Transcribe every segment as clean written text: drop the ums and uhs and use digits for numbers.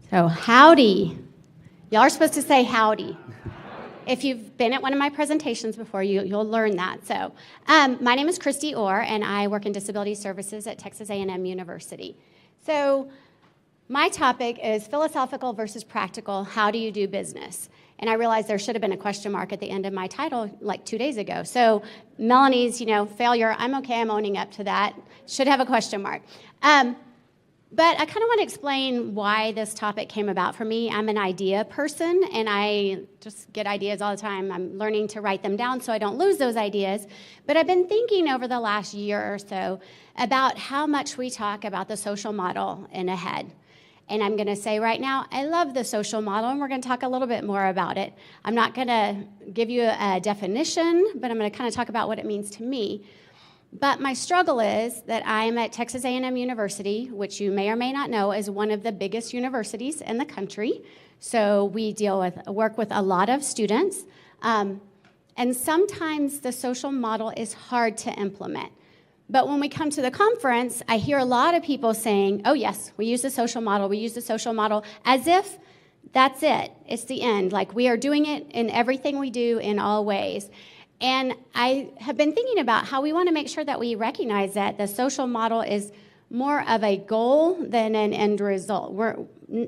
So, howdy. Y'all are supposed to say howdy. If you've been at one of my presentations before, you'll learn that. So, my name is Kristie Orr, and I work in disability services at Texas A&M University. So, my topic is philosophical versus practical. How do you do business? And I realized there should have been a question mark at the end of my title like 2 days ago. So Melanie's, failure, I'm okay, I'm owning up to that. Should have a question mark. But I kind of want to explain why this topic came about for me. I'm an idea person, and I just get ideas all the time. I'm learning to write them down so I don't lose those ideas. But I've been thinking over the last year or so about how much we talk about the social model in a head. And I'm going to say right now, I love the social model, and we're going to talk a little bit more about it. I'm not going to give you a definition, but I'm going to kind of talk about what it means to me. But my struggle is that I'm at Texas A&M University, which you may or may not know is one of the biggest universities in the country. So we work with a lot of students. And sometimes the social model is hard to implement. But when we come to the conference, I hear a lot of people saying, oh, yes, we use the social model, as if that's it. It's the end. Like we are doing it in everything we do in all ways. And I have been thinking about how we want to make sure that we recognize that the social model is more of a goal than an end result.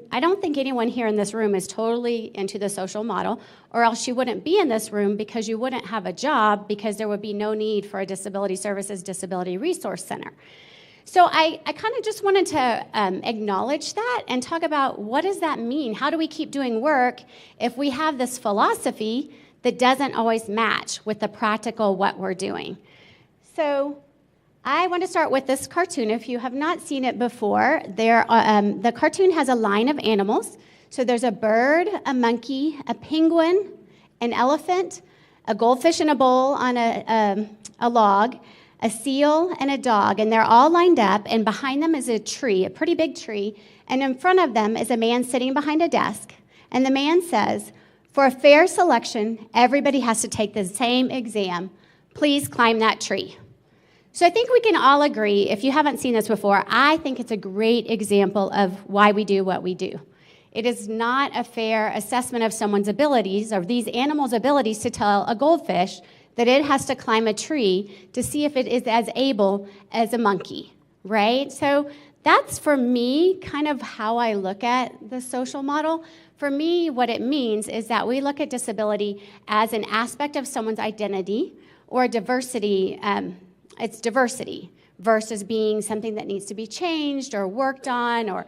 I don't think anyone here in this room is totally into the social model, or else you wouldn't be in this room because you wouldn't have a job because there would be no need for a disability services disability resource center. So I kind of just wanted to acknowledge that and talk about what does that mean? How do we keep doing work if we have this philosophy that doesn't always match with the practical what we're doing? So I want to start with this cartoon. If you have not seen it before, the cartoon has a line of animals. So there's a bird, a monkey, a penguin, an elephant, a goldfish in a bowl on a log, a seal, and a dog. And they're all lined up, and behind them is a tree, a pretty big tree. And in front of them is a man sitting behind a desk. And the man says, "For a fair selection, everybody has to take the same exam. Please climb that tree." So I think we can all agree, if you haven't seen this before, I think it's a great example of why we do what we do. It is not a fair assessment of someone's abilities or these animals' abilities to tell a goldfish that it has to climb a tree to see if it is as able as a monkey, right? So that's, for me, kind of how I look at the social model. For me, what it means is that we look at disability as an aspect of someone's identity or diversity. It's diversity versus being something that needs to be changed or worked on or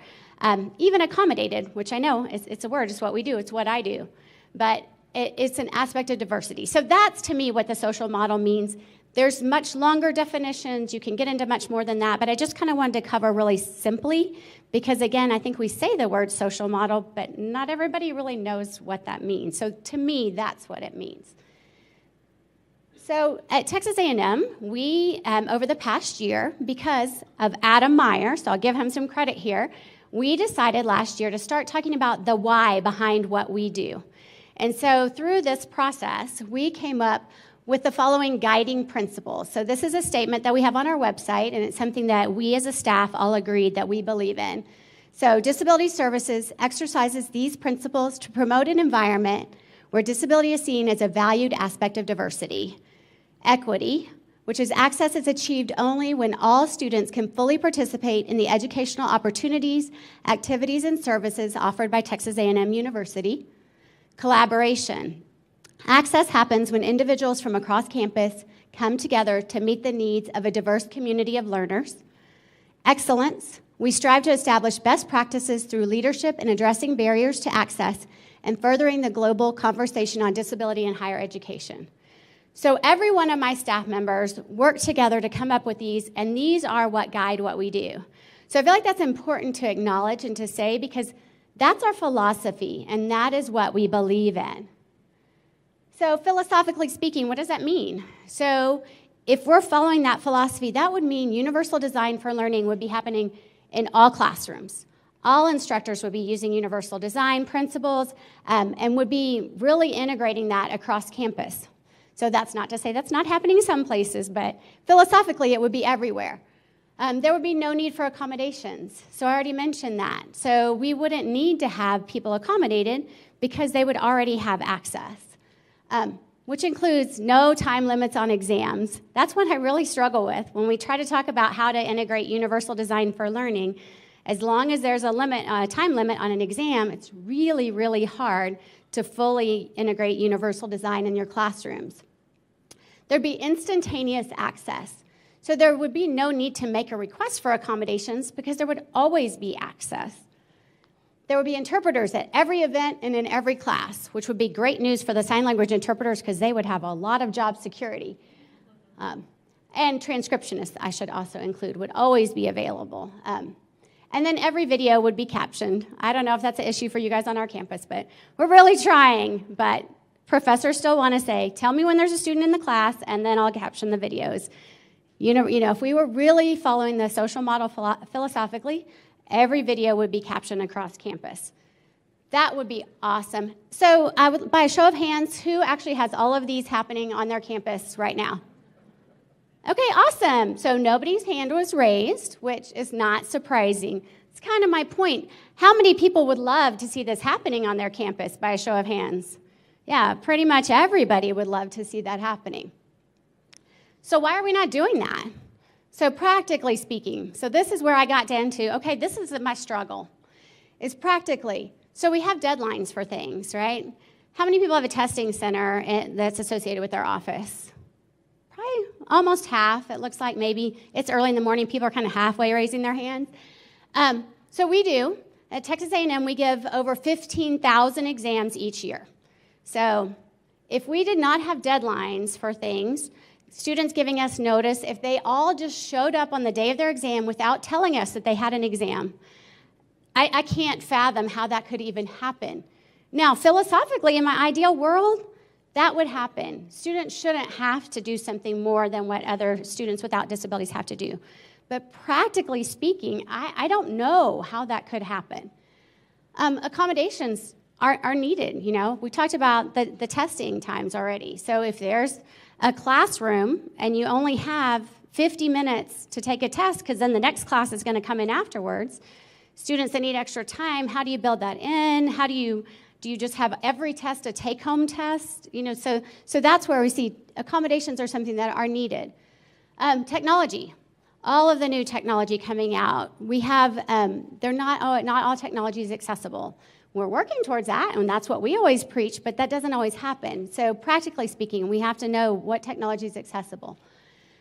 even accommodated, which I know it's a word, it's what we do, it's what I do. But it's an aspect of diversity. So that's, to me, what the social model means. There's much longer definitions. You can get into much more than that, but I just kind of wanted to cover really simply because, again, I think we say the word social model, but not everybody really knows what that means. So to me, that's what it means. So at Texas A&M, we, over the past year, because of Adam Meyer, so I'll give him some credit here, we decided last year to start talking about the why behind what we do. And so through this process, we came up with the following guiding principles. So this is a statement that we have on our website, and it's something that we as a staff all agreed that we believe in. So disability services exercises these principles to promote an environment where disability is seen as a valued aspect of diversity. Equity, which is access is achieved only when all students can fully participate in the educational opportunities, activities, and services offered by Texas A&M University. Collaboration. Access happens when individuals from across campus come together to meet the needs of a diverse community of learners. Excellence. We strive to establish best practices through leadership in addressing barriers to access and furthering the global conversation on disability in higher education. So every one of my staff members work together to come up with these, and these are what guide what we do. So I feel like that's important to acknowledge and to say because that's our philosophy, and that is what we believe in. So philosophically speaking, what does that mean? So if we're following that philosophy, that would mean universal design for learning would be happening in all classrooms. All instructors would be using universal design principles and would be really integrating that across campus. So that's not to say that's not happening in some places, but philosophically it would be everywhere. There would be no need for accommodations. So I already mentioned that. So we wouldn't need to have people accommodated because they would already have access, which includes no time limits on exams. That's what I really struggle with when we try to talk about how to integrate universal design for learning. As long as there's a time limit on an exam, it's really, really hard to fully integrate universal design in your classrooms. There'd be instantaneous access. So there would be no need to make a request for accommodations because there would always be access. There would be interpreters at every event and in every class, which would be great news for the sign language interpreters because they would have a lot of job security. And transcriptionists, I should also include, would always be available. And then every video would be captioned. I don't know if that's an issue for you guys on our campus, but we're really trying. But professors still want to say, tell me when there's a student in the class, and then I'll caption the videos. You know, if we were really following the social model philosophically, every video would be captioned across campus. That would be awesome. So by a show of hands, who actually has all of these happening on their campus right now? Okay, awesome. So nobody's hand was raised, which is not surprising. It's kind of my point. How many people would love to see this happening on their campus by a show of hands? Yeah, pretty much everybody would love to see that happening. So why are we not doing that? So practically speaking, so this is where I got down to, okay, this is my struggle, is practically. So we have deadlines for things, right? How many people have a testing center that's associated with their office? Probably almost half. It looks like maybe it's early in the morning. People are kind of halfway raising their hands. So we do. At Texas A&M, we give over 15,000 exams each year. So if we did not have deadlines for things, students giving us notice, if they all just showed up on the day of their exam without telling us that they had an exam, I can't fathom how that could even happen. Now, philosophically, in my ideal world, that would happen. Students shouldn't have to do something more than what other students without disabilities have to do. But practically speaking, I don't know how that could happen. Accommodations are needed, you know. We talked about the testing times already. So if there's a classroom and you only have 50 minutes to take a test because then the next class is going to come in afterwards, students that need extra time, how do you build that in? How do you just have every test a take-home test? You know, so that's where we see accommodations are something that are needed. Technology. All of the new technology coming out, we have, not all technology is accessible. We're working towards that, and that's what we always preach, but that doesn't always happen. So practically speaking, we have to know what technology is accessible.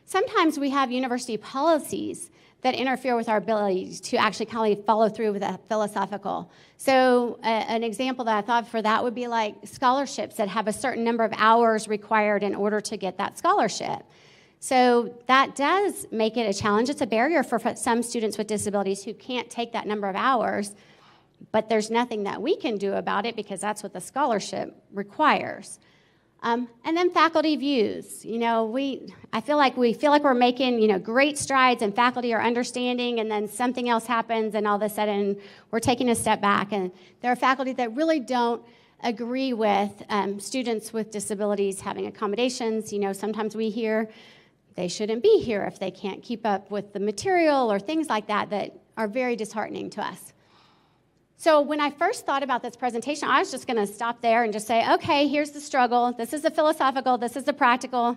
Sometimes we have university policies that interfere with our ability to actually kind of follow through with that philosophical. So an example that I thought for that would be like scholarships that have a certain number of hours required in order to get that scholarship. So that does make it a challenge. It's a barrier for some students with disabilities who can't take that number of hours, but there's nothing that we can do about it because that's what the scholarship requires. And then faculty views. You know, I feel like we're making, you know, great strides and faculty are understanding, and then something else happens and all of a sudden we're taking a step back. And there are faculty that really don't agree with students with disabilities having accommodations. You know, sometimes we hear they shouldn't be here if they can't keep up with the material or things like that that are very disheartening to us. So when I first thought about this presentation, I was just going to stop there and just say, okay, here's the struggle. This is the philosophical. This is the practical.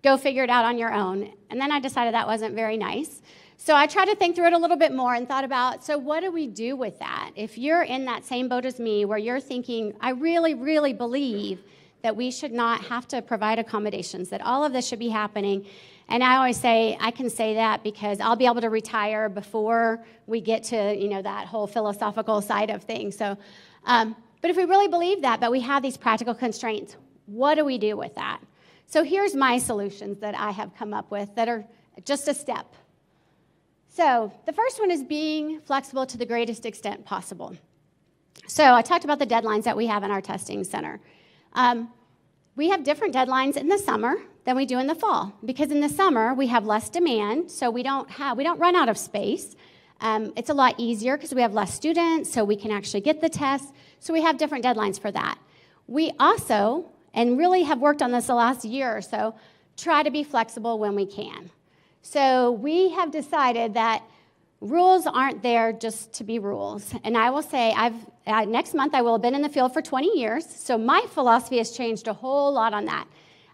Go figure it out on your own. And then I decided that wasn't very nice. So I tried to think through it a little bit more and thought about, so what do we do with that? If you're in that same boat as me where you're thinking, I really, really believe that we should not have to provide accommodations, that all of this should be happening. And I always say, I can say that because I'll be able to retire before we get to, you know, that whole philosophical side of things. So, but if we really believe that, but we have these practical constraints, what do we do with that? So here's my solutions that I have come up with that are just a step. So the first one is being flexible to the greatest extent possible. So I talked about the deadlines that we have in our testing center. We have different deadlines in the summer than we do in the fall, because in the summer we have less demand, so we don't run out of space. It's a lot easier because we have less students, so we can actually get the tests. So we have different deadlines for that. We also, and really have worked on this the last year or so, try to be flexible when we can. So we have decided that rules aren't there just to be rules. And I will say, next month I will have been in the field for 20 years, so my philosophy has changed a whole lot on that.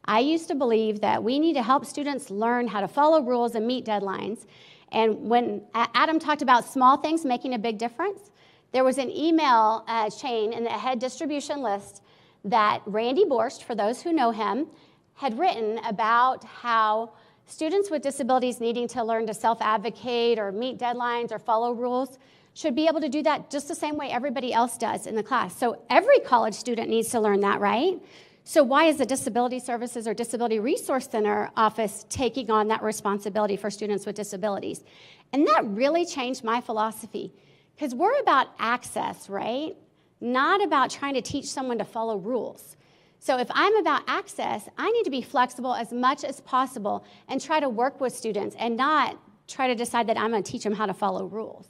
I used to believe that we need to help students learn how to follow rules and meet deadlines. And when Adam talked about small things making a big difference, there was an email chain in the head distribution list that Randy Borst, for those who know him, had written about how students with disabilities needing to learn to self-advocate or meet deadlines or follow rules should be able to do that just the same way everybody else does in the class. So every college student needs to learn that, right? So why is the Disability Services or Disability Resource Center office taking on that responsibility for students with disabilities? And that really changed my philosophy, because we're about access, right? Not about trying to teach someone to follow rules. So if I'm about access, I need to be flexible as much as possible and try to work with students and not try to decide that I'm going to teach them how to follow rules.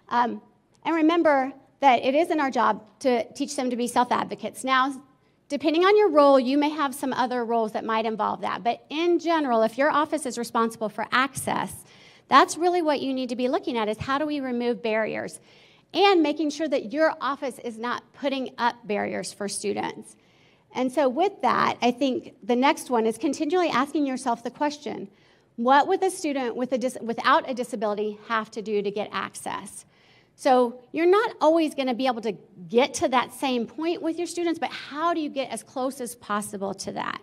And remember that it isn't our job to teach them to be self-advocates. Now, depending on your role, you may have some other roles that might involve that. But in general, if your office is responsible for access, that's really what you need to be looking at, is how do we remove barriers and making sure that your office is not putting up barriers for students. And so with that, I think the next one is continually asking yourself the question, what would a student without a disability have to do to get access? So you're not always going to be able to get to that same point with your students, but how do you get as close as possible to that?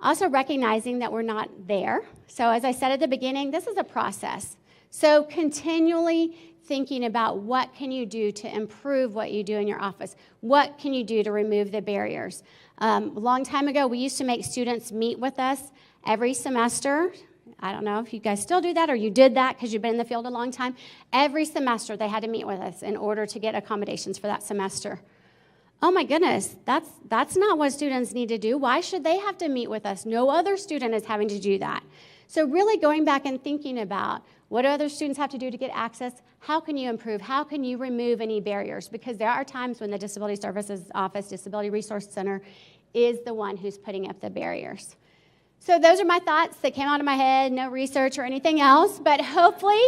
Also recognizing that we're not there. So as I said at the beginning, this is a process. So continually thinking about what can you do to improve what you do in your office? What can you do to remove the barriers? A long time ago, we used to make students meet with us every semester. I don't know if you guys still do that or you did that because you've been in the field a long time. Every semester, they had to meet with us in order to get accommodations for that semester. Oh my goodness, that's not what students need to do. Why should they have to meet with us? No other student is having to do that. So really going back and thinking about what do other students have to do to get access? How can you improve? How can you remove any barriers? Because there are times when the Disability Services Office, Disability Resource Center, is the one who's putting up the barriers. So those are my thoughts that came out of my head, no research or anything else, but hopefully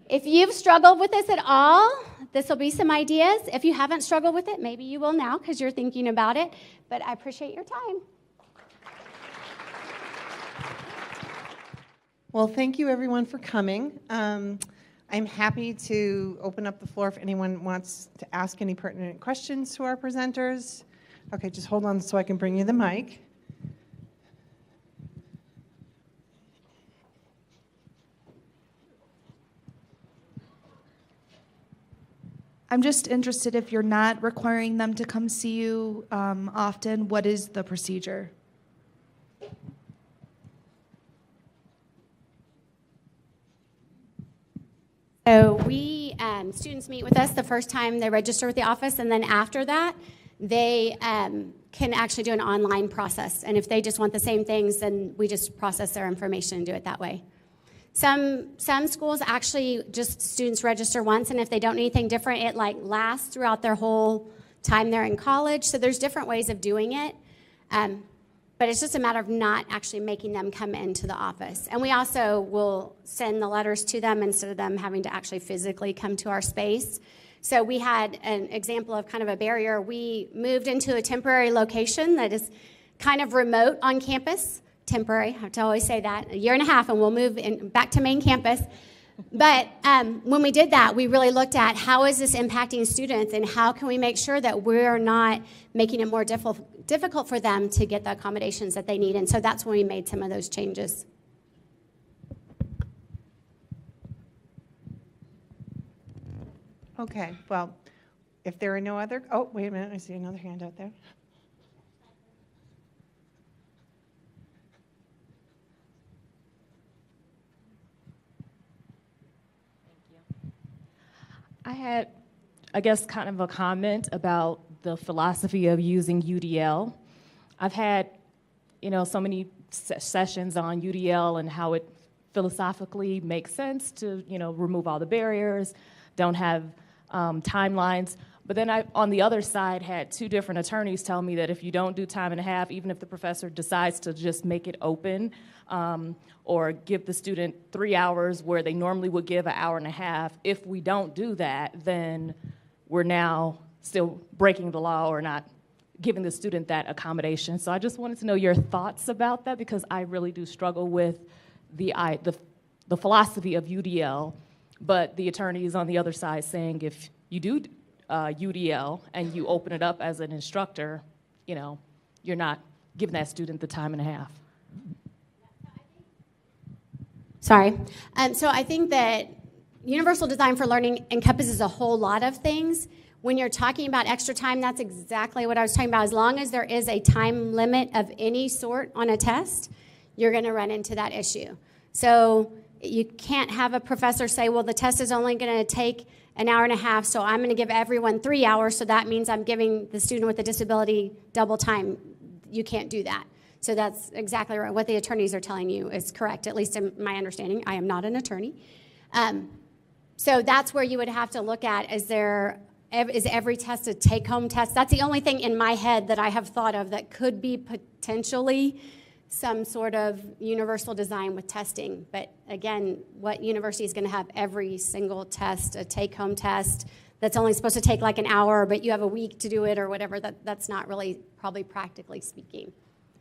if you've struggled with this at all, this will be some ideas. If you haven't struggled with it, maybe you will now because you're thinking about it, but I appreciate your time. Well, thank you everyone for coming. I'm happy to open up the floor if anyone wants to ask any pertinent questions to our presenters. Okay, just hold on so I can bring you the mic. I'm just interested, if you're not requiring them to come see you often, what is the procedure? So students meet with us the first time they register with the office, and then after that, they can actually do an online process. And if they just want the same things, then we just process their information and do it that way. Some schools actually just students register once, and if they don't need anything different, it lasts throughout their whole time they're in college. So there's different ways of doing it. But it's just a matter of not actually making them come into the office. And we also will send the letters to them instead of them having to actually physically come to our space. So we had an example of kind of a barrier. We moved into a temporary location that is kind of remote on campus. Temporary, I have to always say that, a year and a half, and we'll move back to main campus. But when we did that, we really looked at how is this impacting students and how can we make sure that we're not making it more difficult for them to get the accommodations that they need. And so that's when we made some of those changes. Okay, well, if there are no other, oh, wait a minute, I see another hand out there. I had, I guess, kind of a comment about the philosophy of using UDL. I've had, so many sessions on UDL and how it philosophically makes sense to, remove all the barriers, don't have timelines. But then I, on the other side, had two different attorneys tell me that if you don't do time and a half, even if the professor decides to just make it open, or give the student 3 hours where they normally would give an hour and a half, if we don't do that, then we're now still breaking the law or not giving the student that accommodation. So I just wanted to know your thoughts about that, because I really do struggle with the philosophy of UDL, but the attorneys on the other side saying if you do UDL and you open it up as an instructor, you know, you're not giving that student the time and a half. Sorry. So I think that universal design for learning encompasses a whole lot of things. When you're talking about extra time, that's exactly what I was talking about. As long as there is a time limit of any sort on a test, you're going to run into that issue. So you can't have a professor say, well, the test is only going to take an hour and a half, so I'm going to give everyone 3 hours, so that means I'm giving the student with a disability double time. You can't do that. So that's exactly right. What the attorneys are telling you is correct, at least in my understanding. I am not an attorney. So that's where you would have to look at, is every test a take-home test? That's the only thing in my head that I have thought of that could be potentially some sort of universal design with testing. But again, what university is going to have every single test, a take-home test that's only supposed to take like an hour, but you have a week to do it or whatever? That's not really probably practically speaking.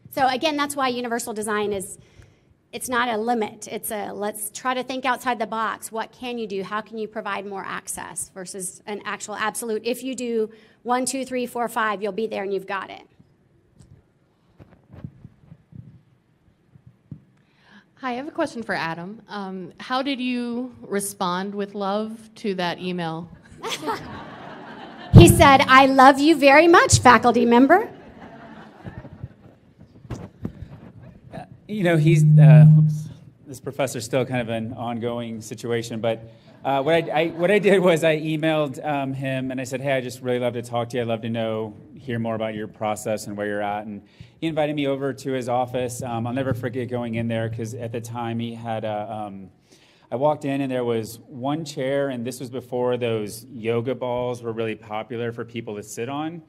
So again, that's why universal design it's not a limit. It's let's try to think outside the box. What can you do? How can you provide more access versus an actual absolute? If you do 1, 2, 3, 4, 5, you'll be there and you've got it. Hi, I have a question for Adam. How did you respond with love to that email? He said, I love you very much, faculty member. You know, this professor's still kind of an ongoing situation, but what I did was I emailed him and I said, hey, I just really love to talk to you. I'd love to hear more about your process and where you're at. And he invited me over to his office. I'll never forget going in there because at the time he had I walked in and there was one chair, and this was before those yoga balls were really popular for people to sit on.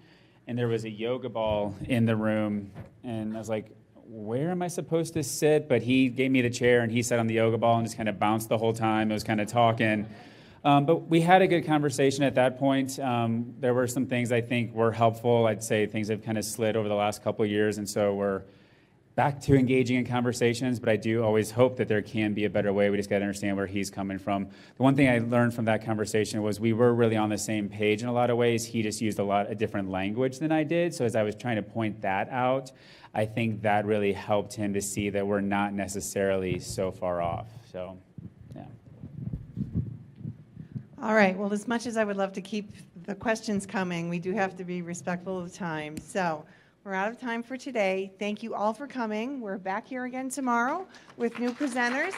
And there was a yoga ball in the room, and I was like, where am I supposed to sit? But he gave me the chair and he sat on the yoga ball and just kind of bounced the whole time. It was kind of talking. But we had a good conversation at that point. There were some things I think were helpful. I'd say things have kind of slid over the last couple of years, and so we're back to engaging in conversations, but I do always hope that there can be a better way. We just got to understand where he's coming from. The one thing I learned from that conversation was we were really on the same page in a lot of ways. He just used a different language than I did, so as I was trying to point that out, I think that really helped him to see that we're not necessarily so far off. So, yeah. All right, well, as much as I would love to keep the questions coming, we do have to be respectful of time. So we're out of time for today. Thank you all for coming. We're back here again tomorrow with new presenters.